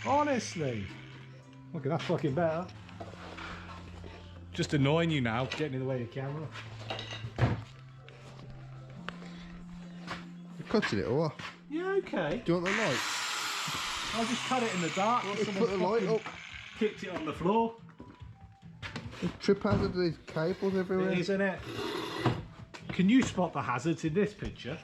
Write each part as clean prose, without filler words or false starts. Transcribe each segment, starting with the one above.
Honestly. Okay, that's fucking better. Just annoying you now, getting in the way of the camera. You're cutting it or what? Yeah, okay. Do you want the light? I'll just cut it in the dark. Put the light up. Kicked it on the floor. There's trip hazards, there's cables everywhere. It is, isn't it? Can you spot the hazards in this picture?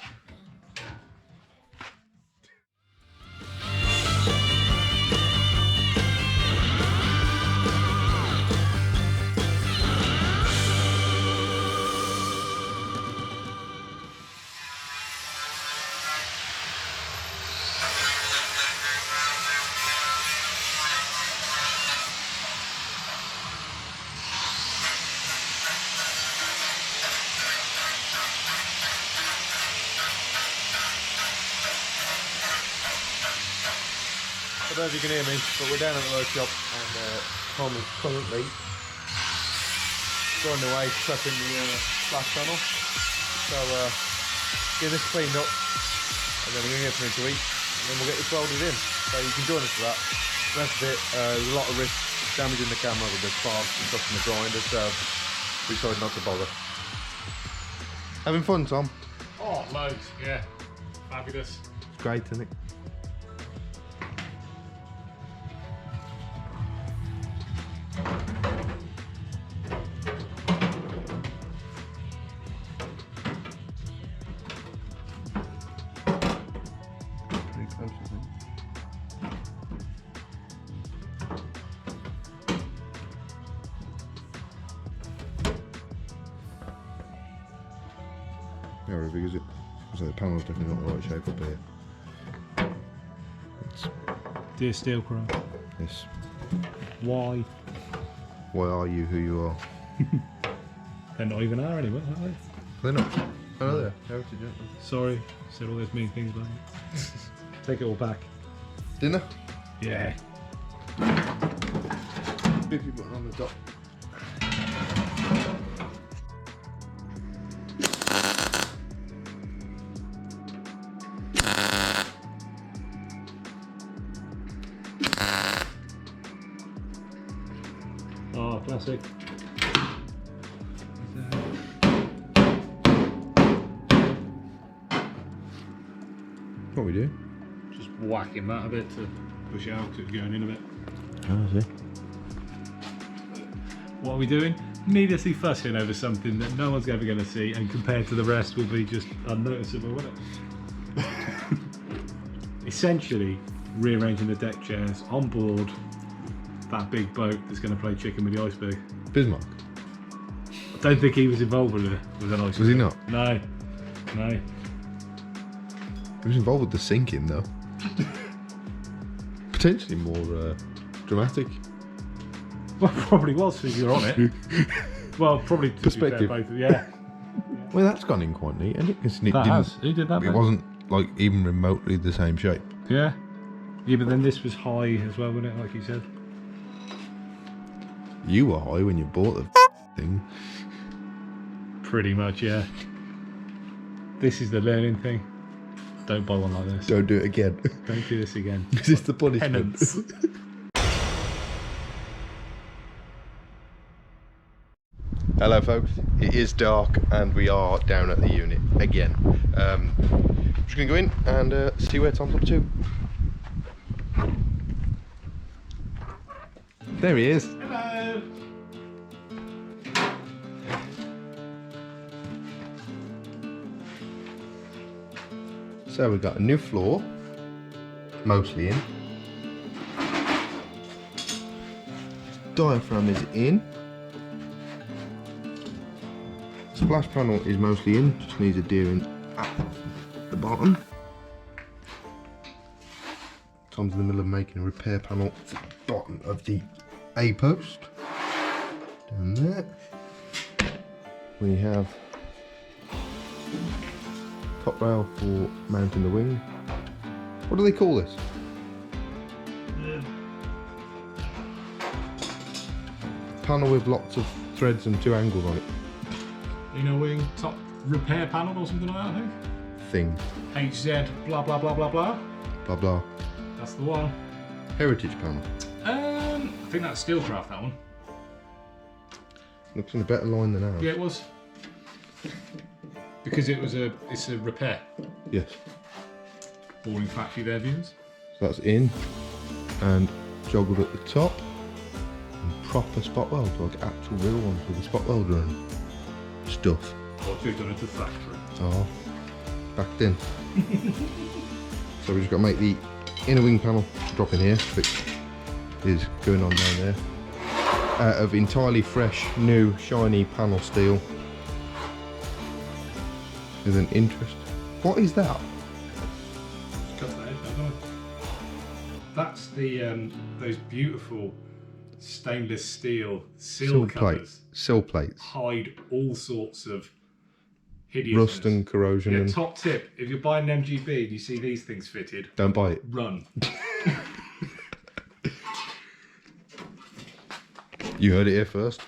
I don't know if you can hear me, but we're down at the workshop and Tom is currently going away prepping the splash panel. So getting this cleaned up and then we're going to get something to eat and then we'll get this welded in. So you can join us for that. The rest of it, there's a lot of risk damaging the camera with the sparks and stuff from the grinder, so we decided not to bother. Having fun, Tom? Oh, loads, yeah. Fabulous. It's great, isn't it? Yeah, because the panel's definitely not the right shape up here. Dear Steel Crow. Yes. Why? Why are you who you are? They're not even are anymore, are they? They're not. Oh, no, they're heritage, aren't they? Sorry, said all those mean things about you. Take it all back. Dinner? Yeah. Bippy button on the top. Oh, classic. What we do? Just whacking that a bit to push it out because it's going in a bit. Oh, I see. What are we doing? Needlessly fussing over something that no one's ever going to see and compared to the rest will be just unnoticeable, won't it? Essentially, rearranging the deck chairs on board that big boat that's going to play chicken with the Iceberg. Bismarck? I don't think he was involved with an Iceberg. Was he not? No. No. He was involved with the sinking though. Potentially more dramatic. Well, probably was if you're on it. Well, probably to Perspective. be fair, both, yeah. Well, that's gone in quite neat, and That has. Who did that? It then? wasn't like even remotely the same shape. Yeah. Yeah, but then this was high as well, wasn't it? Like you said. You were high when you bought the thing. Pretty much, yeah. This is the learning thing. Don't buy one like this. Don't do it again. Don't do this again. Is this the punishment? Penance. Hello folks, it is dark and we are down at the unit again. Just going to go in and see where Tom's up to. There he is. Hello. So we've got a new floor, mostly in. Diaphragm is in. Splash panel is mostly in, just needs a deering at the bottom. Tom's in the middle of making a repair panel at the bottom of the A post. Down there. We have top rail for mounting the wing. What do they call this? Panel with lots of threads and 2 angles on it. Inner wing top repair panel or something like that, I think. Thing. HZ blah blah blah blah blah. Blah blah. That's the one. Heritage panel. I think that's Steelcraft, that one. Looks in a better line than ours. Yeah, it was. Because it's a repair. Yes. Boring factory there, viewers. So that's in and joggled at the top. And proper spot weld, like actual real ones with a spot welder and stuff. What you've done at the factory. Oh, backed in. So we just got to make the inner wing panel drop in here, which is going on down there. Out of entirely fresh, new, shiny panel steel. With an interest. What is that? Cut that edge, don't I? That's the those beautiful stainless steel sill covers. Sill plates. Hide all sorts of hideousness. Rust and corrosion. Yeah, and top tip, if you're buying an MGB and you see these things fitted, don't buy it. run. You heard it here first.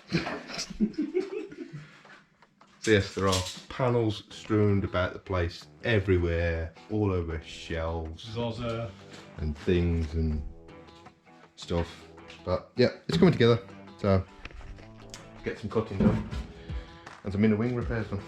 So yes, there are panels strewn about the place everywhere, all over shelves Zozza. and things and stuff. But yeah, it's coming together. So get some cutting done and some inner wing repairs done.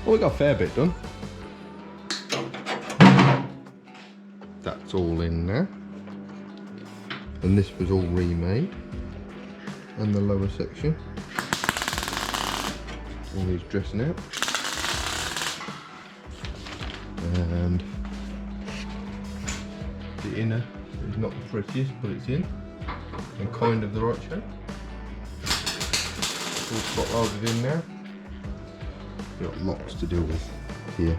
Well, we got a fair bit done. That's all in there. And this was all remade. And the lower section. All these dressing out. And the inner is not the prettiest, but it's in. And kind of the right shape. All spot welded in there. We've got lots to deal with here.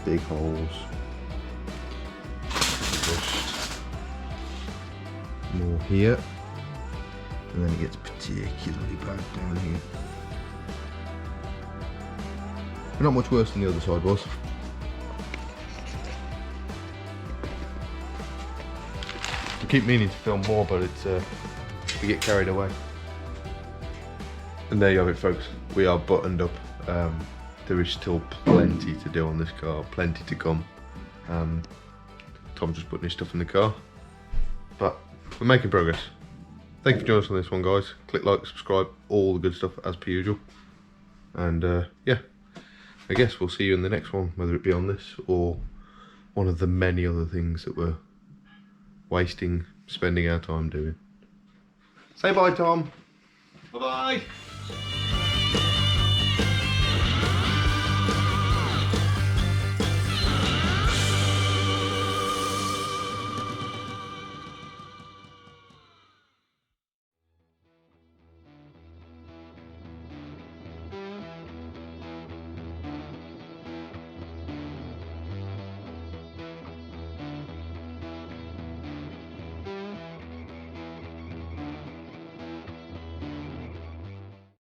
Big holes. Just more here. And then it gets particularly bad down here. But not much worse than the other side was. I keep meaning to film more, but it's we get carried away. And there you have it, folks. We are buttoned up. There is still plenty to do on this car, plenty to come. Tom's just putting his stuff in the car, but we're making progress. Thank you for joining us on this one, guys. Click like, subscribe, all the good stuff as per usual. And yeah, I guess we'll see you in the next one, whether it be on this or one of the many other things that we're spending our time doing. Say bye, Tom. Bye-bye.